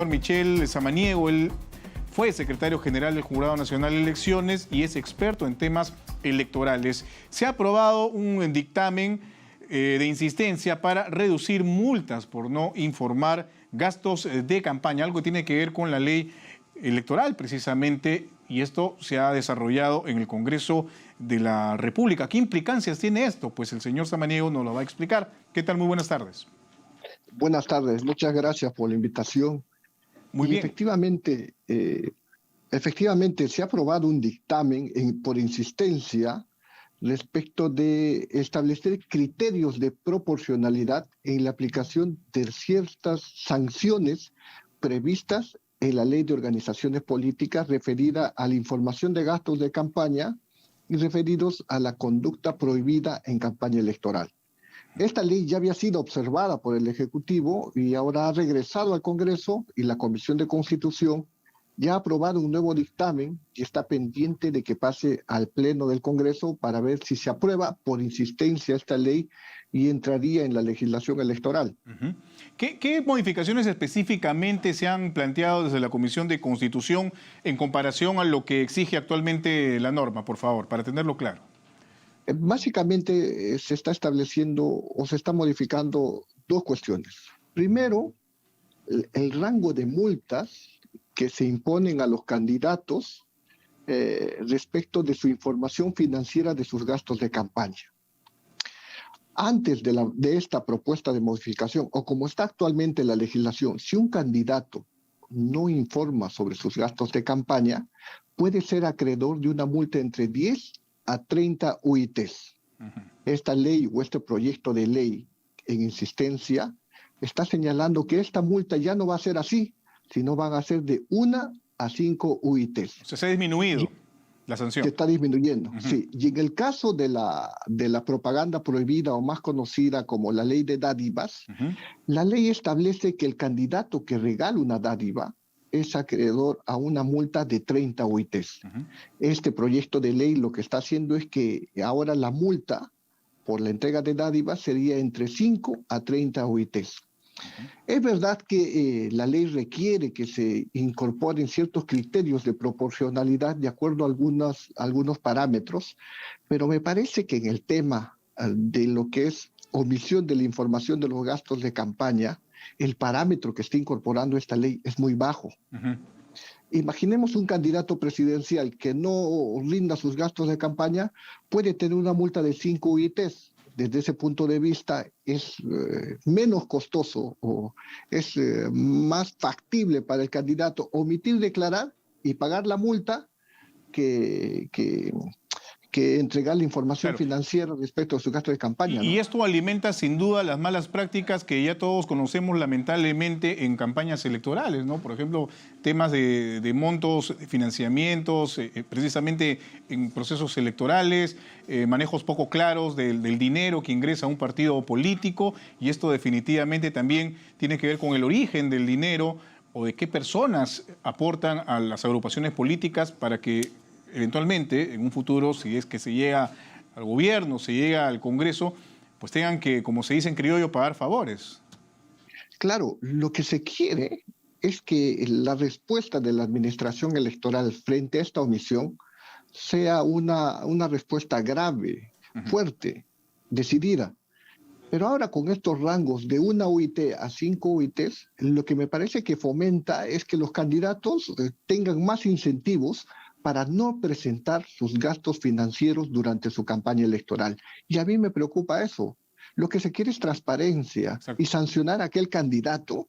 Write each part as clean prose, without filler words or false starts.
Michel Samaniego, él fue secretario general del Jurado Nacional de Elecciones y es experto en temas electorales. Se ha aprobado un dictamen de insistencia para reducir multas por no informar gastos de campaña, algo que tiene que ver con la ley electoral precisamente, y esto se ha desarrollado en el Congreso de la República. ¿Qué implicancias tiene esto? Pues el señor Samaniego nos lo va a explicar. ¿Qué tal? Muy buenas tardes. Buenas tardes, muchas gracias por la invitación. Muy bien. Efectivamente se ha aprobado un dictamen por insistencia respecto de establecer criterios de proporcionalidad en la aplicación de ciertas sanciones previstas en la Ley de Organizaciones Políticas referida a la información de gastos de campaña y referidos a la conducta prohibida en campaña electoral. Esta ley ya había sido observada por el Ejecutivo y ahora ha regresado al Congreso, y la Comisión de Constitución ya ha aprobado un nuevo dictamen y está pendiente de que pase al Pleno del Congreso para ver si se aprueba por insistencia esta ley y entraría en la legislación electoral. ¿Qué modificaciones específicamente se han planteado desde la Comisión de Constitución en comparación a lo que exige actualmente la norma, por favor, para tenerlo claro? Básicamente se está estableciendo o se está modificando dos cuestiones. Primero, el rango de multas que se imponen a los candidatos respecto de su información financiera de sus gastos de campaña. Antes de esta propuesta de modificación, o como está actualmente la legislación, si un candidato no informa sobre sus gastos de campaña, puede ser acreedor de una multa entre 10 a 30 UITs. Esta ley o este proyecto de ley en insistencia está señalando que esta multa ya no va a ser así, sino van a ser de 1 a 5 UITs. O sea, se ha disminuido la sanción. Se está disminuyendo, sí. Y en el caso de la propaganda prohibida, o más conocida como la ley de dádivas, la ley establece que el candidato que regala una dádiva es acreedor a una multa de 30 UITs. Este proyecto de ley lo que está haciendo es que ahora la multa por la entrega de dádivas sería entre 5 a 30 UITs. Es verdad que la ley requiere que se incorporen ciertos criterios de proporcionalidad de acuerdo a algunos parámetros, pero me parece que en el tema de lo que es omisión de la información de los gastos de campaña, el parámetro que está incorporando esta ley es muy bajo. Imaginemos un candidato presidencial que no rinda sus gastos de campaña, puede tener una multa de 5 UITs. Desde ese punto de vista es menos costoso o es más factible para el candidato omitir declarar y pagar la multa que entregar la información financiera respecto a su gasto de campaña. Y esto alimenta sin duda las malas prácticas que ya todos conocemos lamentablemente en campañas electorales, ¿no? Por ejemplo, temas de montos, financiamientos, precisamente en procesos electorales, manejos poco claros del dinero que ingresa a un partido político, y esto definitivamente también tiene que ver con el origen del dinero o de qué personas aportan a las agrupaciones políticas para que eventualmente, en un futuro, si es que se llega al gobierno, se llega al Congreso, pues tengan que, como se dice en criollo, pagar favores. Claro, lo que se quiere es que la respuesta de la administración electoral frente a esta omisión sea una respuesta grave, fuerte, decidida. Pero ahora con estos rangos de 1 UIT a 5 UITs, lo que me parece que fomenta es que los candidatos tengan más incentivos para no presentar sus gastos financieros durante su campaña electoral. Y a mí me preocupa eso. Lo que se quiere es transparencia. Exacto. Y sancionar a aquel candidato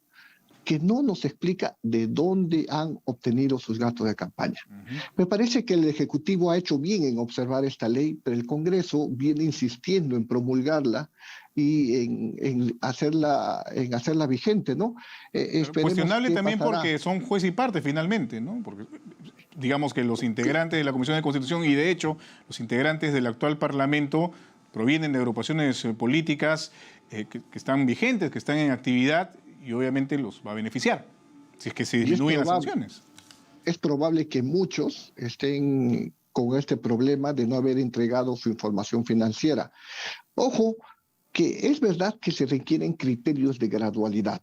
que no nos explica de dónde han obtenido sus gastos de campaña. Me parece que el Ejecutivo ha hecho bien en observar esta ley, pero el Congreso viene insistiendo en promulgarla y en hacerla vigente, ¿no? Cuestionable también porque son juez y parte finalmente, ¿no? Porque digamos que los integrantes de la Comisión de Constitución y de hecho los integrantes del actual Parlamento provienen de agrupaciones políticas que están vigentes, que están en actividad, y obviamente los va a beneficiar si es que se disminuyen las sanciones. Es probable que muchos estén con este problema de no haber entregado su información financiera. Ojo, que es verdad que se requieren criterios de gradualidad.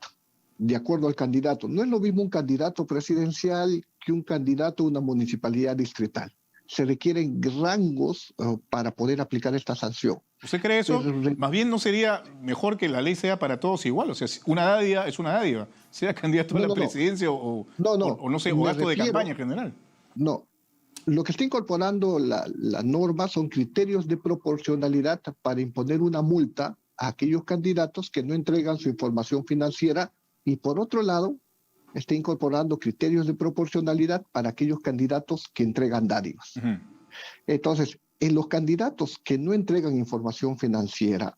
de acuerdo al candidato. No es lo mismo un candidato presidencial que un candidato a una municipalidad distrital. Se requieren rangos para poder aplicar esta sanción. ¿Usted cree eso? Pero, Más bien no sería mejor que la ley sea para todos igual. O sea, una dádiva es una dádiva, sea candidato a no, la no, no, presidencia o, no, o, no, o no sé, o me gasto de refiero, campaña en general. no. Lo que está incorporando la norma son criterios de proporcionalidad para imponer una multa a aquellos candidatos que no entregan su información financiera y por otro lado está incorporando criterios de proporcionalidad para aquellos candidatos que entregan dádivas. Ujú. Entonces, en los candidatos que no entregan información financiera,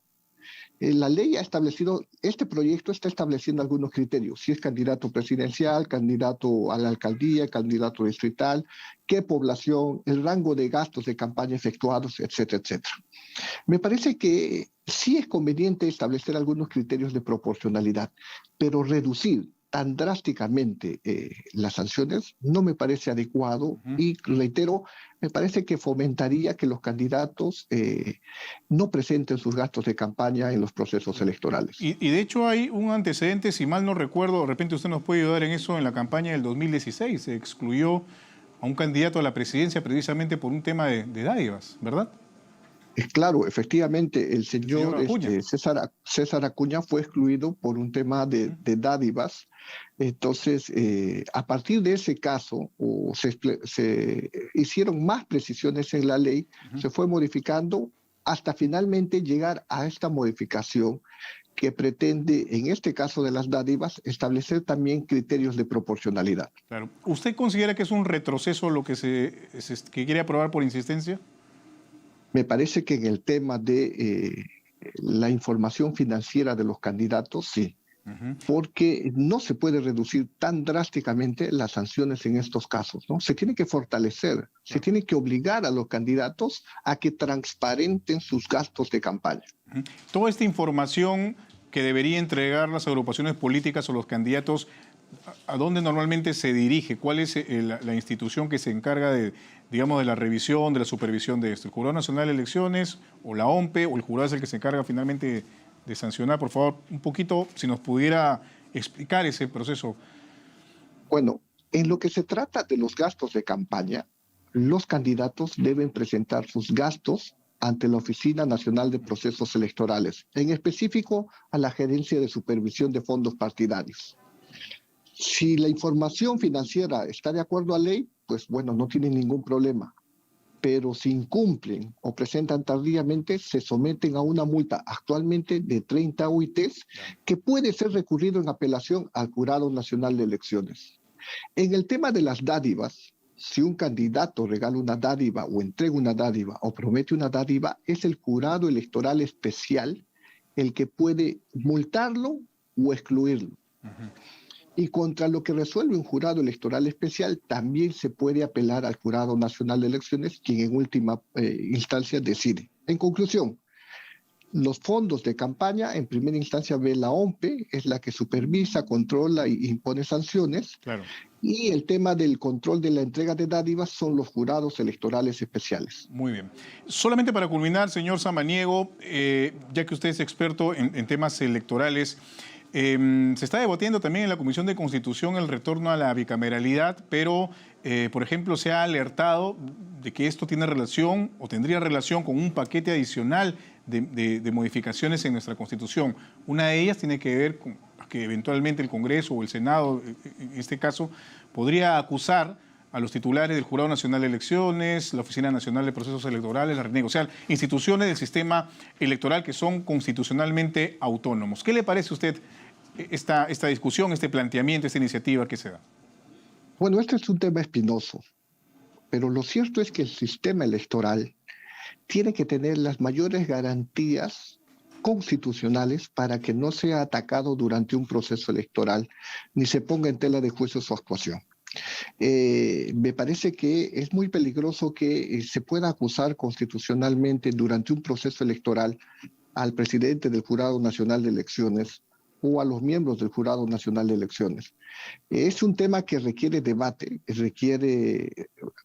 la ley ha establecido, este proyecto está estableciendo algunos criterios, si es candidato presidencial, candidato a la alcaldía, candidato distrital, qué población, el rango de gastos de campaña efectuados, etcétera, etcétera. Me parece que sí es conveniente establecer algunos criterios de proporcionalidad, pero reducir tan drásticamente las sanciones no me parece adecuado Ujú. y reitero, me parece que fomentaría que los candidatos no presenten sus gastos de campaña en los procesos electorales. Y de hecho hay un antecedente, si mal no recuerdo, de repente usted nos puede ayudar en eso, en la campaña del 2016 se excluyó a un candidato a la presidencia precisamente por un tema de dádivas, ¿verdad? Claro, efectivamente, el El señor señor Acuña. César Acuña fue excluido por un tema Ujú. de dádivas. Entonces, a partir de ese caso, se hicieron más precisiones en la ley, Ujú. se fue modificando hasta finalmente llegar a esta modificación que pretende, en este caso de las dádivas, establecer también criterios de proporcionalidad. Claro. ¿Usted considera que es un retroceso lo que que quiere aprobar por insistencia? Me parece que en el tema de la información financiera de los candidatos, sí, Ujú. porque no se puede reducir tan drásticamente las sanciones en estos casos, ¿no? Se tiene que fortalecer, se Claro. tiene que obligar a los candidatos a que transparenten sus gastos de campaña. Ujú. Toda esta información que debería entregar las agrupaciones políticas o los candidatos, ¿a dónde normalmente se dirige? ¿Cuál es la institución que se encarga de, digamos, de la revisión, de la supervisión de esto? ¿El Jurado Nacional de Elecciones o la OMPE o el jurado es el que se encarga finalmente de sancionar? Por favor, un poquito, si nos pudiera explicar ese proceso. Bueno, en lo que se trata de los gastos de campaña, los candidatos deben presentar sus gastos ante la Oficina Nacional de Procesos Electorales, en específico a la Gerencia de Supervisión de Fondos Partidarios. Si la información financiera está de acuerdo a ley, pues bueno, no tienen ningún problema. Pero si incumplen o presentan tardíamente, se someten a una multa actualmente de 30 UITs que puede ser recurrido en apelación al Jurado Nacional de Elecciones. En el tema de las dádivas, si un candidato regala una dádiva o entrega una dádiva o promete una dádiva, es el jurado electoral especial el que puede multarlo o excluirlo. Ujú. Y contra lo que resuelve un jurado electoral especial, también se puede apelar al Jurado Nacional de Elecciones, quien en última instancia decide. En conclusión, los fondos de campaña, en primera instancia ve la OMPE, es la que supervisa, controla e impone sanciones, Claro. y el tema del control de la entrega de dádivas son los jurados electorales especiales. Muy bien. Solamente para culminar, señor Samaniego, ya que usted es experto en temas electorales, se está debatiendo también en la Comisión de Constitución el retorno a la bicameralidad, pero, por ejemplo, se ha alertado de que esto tiene relación o tendría relación con un paquete adicional de modificaciones en nuestra Constitución. Una de ellas tiene que ver con que eventualmente el Congreso o el Senado, en este caso, podría acusar a los titulares del Jurado Nacional de Elecciones, la Oficina Nacional de Procesos Electorales, la RNEG, o sea, instituciones del sistema electoral que son constitucionalmente autónomos. ¿Qué le parece a usted esta discusión, este planteamiento, esta iniciativa que se da? Bueno, este es un tema espinoso, pero lo cierto es que el sistema electoral tiene que tener las mayores garantías constitucionales para que no sea atacado durante un proceso electoral ni se ponga en tela de juicio su actuación. Me parece que es muy peligroso que se pueda acusar constitucionalmente durante un proceso electoral al presidente del Jurado Nacional de Elecciones o a los miembros del Jurado Nacional de Elecciones. Es un tema que requiere debate, requiere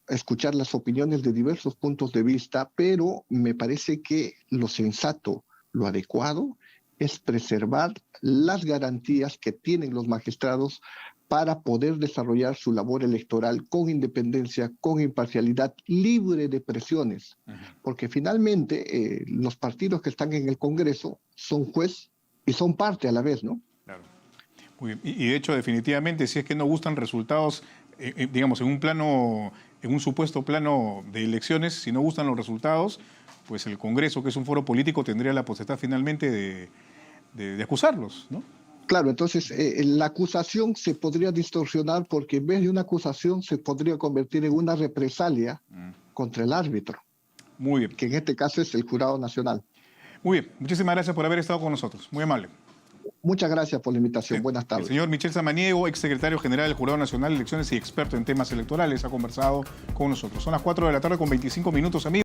escuchar las opiniones de diversos puntos de vista, pero me parece que lo sensato, lo adecuado, es preservar las garantías que tienen los magistrados para poder desarrollar su labor electoral con independencia, con imparcialidad, libre de presiones. Porque finalmente los partidos que están en el Congreso son juez y son parte a la vez, ¿no? Claro. Muy bien. Y de hecho, definitivamente, si es que no gustan resultados, digamos, en un supuesto plano de elecciones, si no gustan los resultados, pues el Congreso, que es un foro político, tendría la potestad finalmente de acusarlos, ¿no? Claro, entonces la acusación se podría distorsionar porque en vez de una acusación se podría convertir en una represalia contra el árbitro. Muy bien. Que en este caso es el Jurado Nacional. Muy bien. Muchísimas gracias por haber estado con nosotros. Muy amable. Muchas gracias por la invitación. Buenas tardes. El señor Michel Samaniego, exsecretario general del Jurado Nacional de Elecciones y experto en temas electorales, ha conversado con nosotros. Son las 4 de la tarde con 25 minutos, amigos.